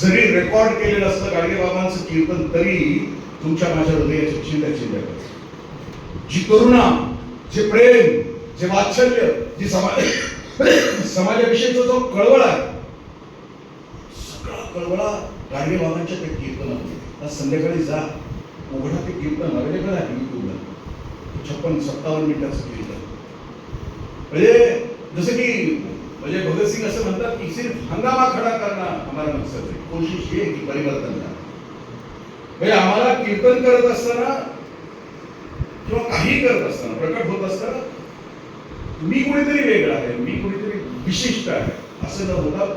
जरी रेकॉर्ड केलेलं असतं गाडगेबाबांचं कीर्तन तरी तुमच्या माझ्या हृदयाची चिंता करते. जी करुणा, जे प्रेम, जे वात्सल्य, जी समाजाविषयीचा जो कळवळा आहे, सगळा कळवळा गाडगेबाबांच्या त्या कीर्तनामध्ये. आज संध्याकाळी जा, उघडा ते कीर्तन अवेलेबल आहे युट्यूबला. 56-57 मिनिटाचं कीर्तन. म्हणजे जसं की म्हणजे भगतसिंग असं म्हणतात की सिर्फ हंगामा खडा करना हमारा मकसद है, कोशिश ये की परिवर्तन करना. म्हणजे आम्हाला कीर्तन करत असताना किंवा काही करत असताना, प्रकट होत असताना मी कोणीतरी वेगळा आहे, मी कोणीतरी विशिष्ट आहे असं न होता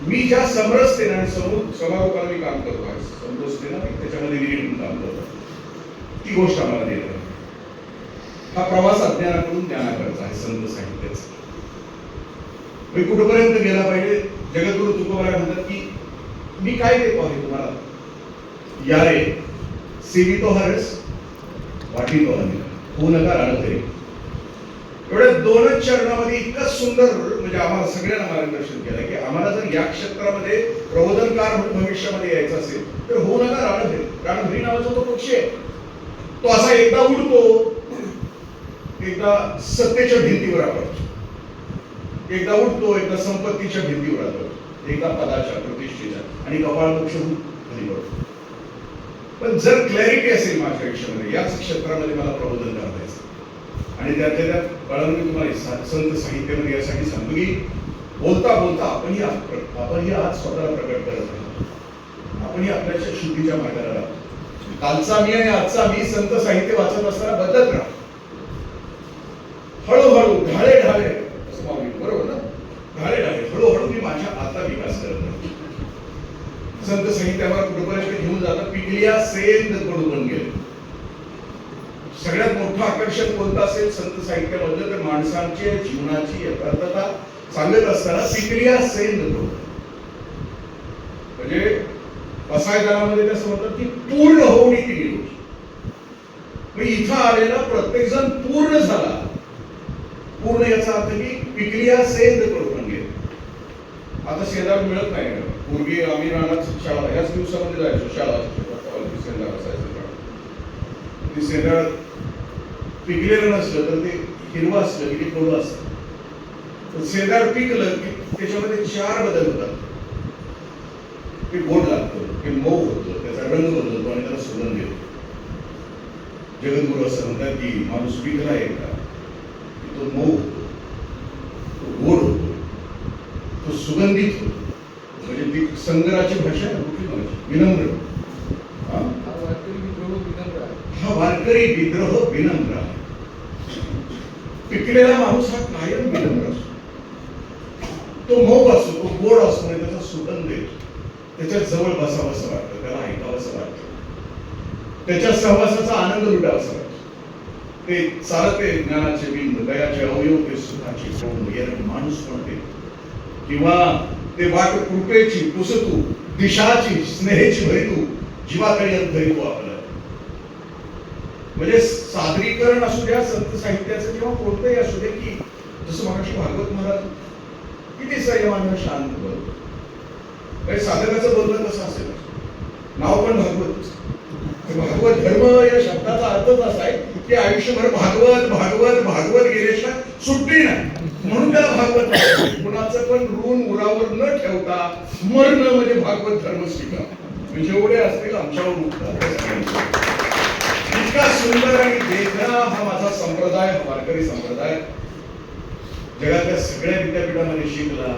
मी ज्या समरसतेने आणि समारोपाला मी काम करतो आहे, समरसतेने त्याच्यामध्ये विलीन काम करतो, ती गोष्ट आम्हाला देत आहे. हा प्रवास अज्ञानाकडून ज्ञानाकडचा आहे संत साहित्याचा. मी कुठपर्यंत गेला पाहिजे. जगद्गुरु तुकोबाराय म्हणतात की मी काय देतो आहे तुम्हाला, या रे सेवितो हा रस, वाटी तो अनिल, होऊ नका राणधरे. एवढ्या दोनच चरणामध्ये इतकं सुंदर म्हणजे आम्हाला सगळ्यांना मार्गदर्शन केलं की आम्हाला जर या क्षेत्रामध्ये प्रबोधनकार म्हणून भविष्यामध्ये यायचं असेल तर होऊ नका राणधरे. राणधरी नावाचा तो पक्षी आहे. तो असा एकदा उडतो, एकदा सत्तेच्या भिंतीवर आपडतो, एकदा उठतो, एकदा संपत्तीच्या भिंतीवर आपडतो, एकदा पदाच्या, प्रतिष्ठेच्या आणि कपाळमोक्ष होऊन खाली पडतो. पण जर क्लॅरिटी असेल माझ्या आयुष्यामध्ये, याच क्षेत्रामध्ये मला प्रबोधन करायचं आणि त्यातल्या त्यात बाळांनो मी तुम्हाला संत साहित्यामध्ये यासाठी सांगतो की बोलता बोलता आपणही आज स्वतःला प्रकट करत आहोत. आपणही आपल्याच्या शुद्धीच्या मार्गाला राहतो. कालचा मी आणि आजचा मी संत साहित्य वाचत असताना बदलत राहतो. हळूहळू ढाळे ढाळे असं मागणी, बरोबर ना, ढाळे ढाळे हळूहळू मी माझ्या आता विकास करत राहतो. संत साहित्यावर कुठपर्यंत घेऊन जातात, पिकलिया सेंद कडून गेले. सगळ्यात मोठं आकर्षण कोणतं असेल संत साहित्यामधलं तर माणसांची जीवनाची यथार्थता सांगत असताना पिकलिया सेंद कडून, म्हणजे पसायदानामध्ये ते असं म्हणतात की पूर्ण होऊन ती गेली. मग इथं आलेला प्रत्येक जण पूर्ण झाला. पूर्ण याचा अर्थ की पिकलिया सेंद कडून गेले. आता शेजार मिळत नाही. पूर्वी आम्ही राहणार शाळा याच दिवसामध्ये जायचो, शाळा शेंदार असायचं. ते शेंदार पिकलेलं नसलं तर ते हिरवं असलं की ते कडू असतं. शेंदार पिकलं की त्याच्यामध्ये 4 बदल होतात. ते गोड लागतं, ते मऊ होतं, त्याचा रंग बदलतो आणि त्याला सुगंध येतो. जगद्गुरु असं म्हणतात की माणूस पिकला आहे का तो मऊ होतो, तो गोड होतो, तो सुगंधित होतो. म्हणजे ती संगराची भाषा कुठली भाषा, विनम्र. हा वारकरी विद्रोह विनम्र आहे. पिकलेला माणूस हा कायम विनम्र असतो. तो मऊ असतो, तो गोड असतो आणि त्याचा सुगंध येतो. त्याच्या जवळ बसावंसं वाटतं, त्याला ऐकावंसं वाटतं, त्याच्या सहवासाचा आनंद लुटावासा वाटतो. ते चालते ज्ञानाचे बिंब, दयाचे अवयव, ते सुखाचे कोंब, याला माणूस म्हणते. किंवा ते वाट कृपेची पुसतू, दिशाची स्नेहेची भरितू, जीवाकडे धरितू आपलं. म्हणजे सादरीकरण असू द्या संत साहित्याचं किंवा कोणतंही असू दे, की जसं मगाशी भागवत महाराज किती संयमानं शांत बोलतो. काही साधकाचं बोलणं कसं असेल, नाव पण भागवत. भागवत धर्म या शब्दाचा अर्थच असा आहे की आयुष्यभर भागवत भागवत भागवत गेल्याशिवाय सुट्टी नाही. म्हणून त्याला भागवत. कुणाचं पण ऋण उरावर न ठेवता मरण म्हणजे भागवत धर्म स्वीकार. जेवढे असतील आमच्यावर उठतात. इतका सुंदर आणि वेगळा हा माझा संप्रदाय, हा वारकरी संप्रदाय. जगातल्या सगळ्या विद्यापीठामध्ये शिकला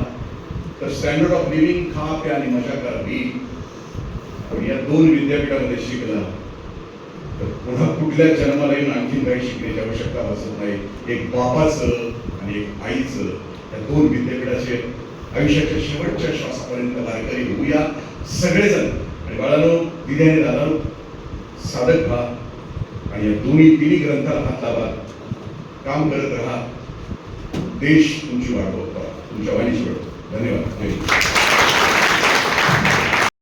तर स्टँडर्ड ऑफ लिव्हिंग, खा प्या आणि मजा करावी. या 2 विद्यापीठामध्ये शिकला तर पुन्हा कुठल्या जन्माला येऊन आणखीन काही शिकण्याची आवश्यकता भासत नाही. एक बापाचं आणि एक आईचं, या 2 विद्यापीठाचे आयुष्याच्या शेवटच्या श्वासापर्यंत वारकरी होऊया सगळेजण. आणि बाळांनो, दिद्याने दादांनो, साधक व्हा आणि या तिन्ही ग्रंथाला हात लावा. काम करत राहा. देश तुमची वाट बघतो, तुमच्या वाणीची वाट. धन्यवाद.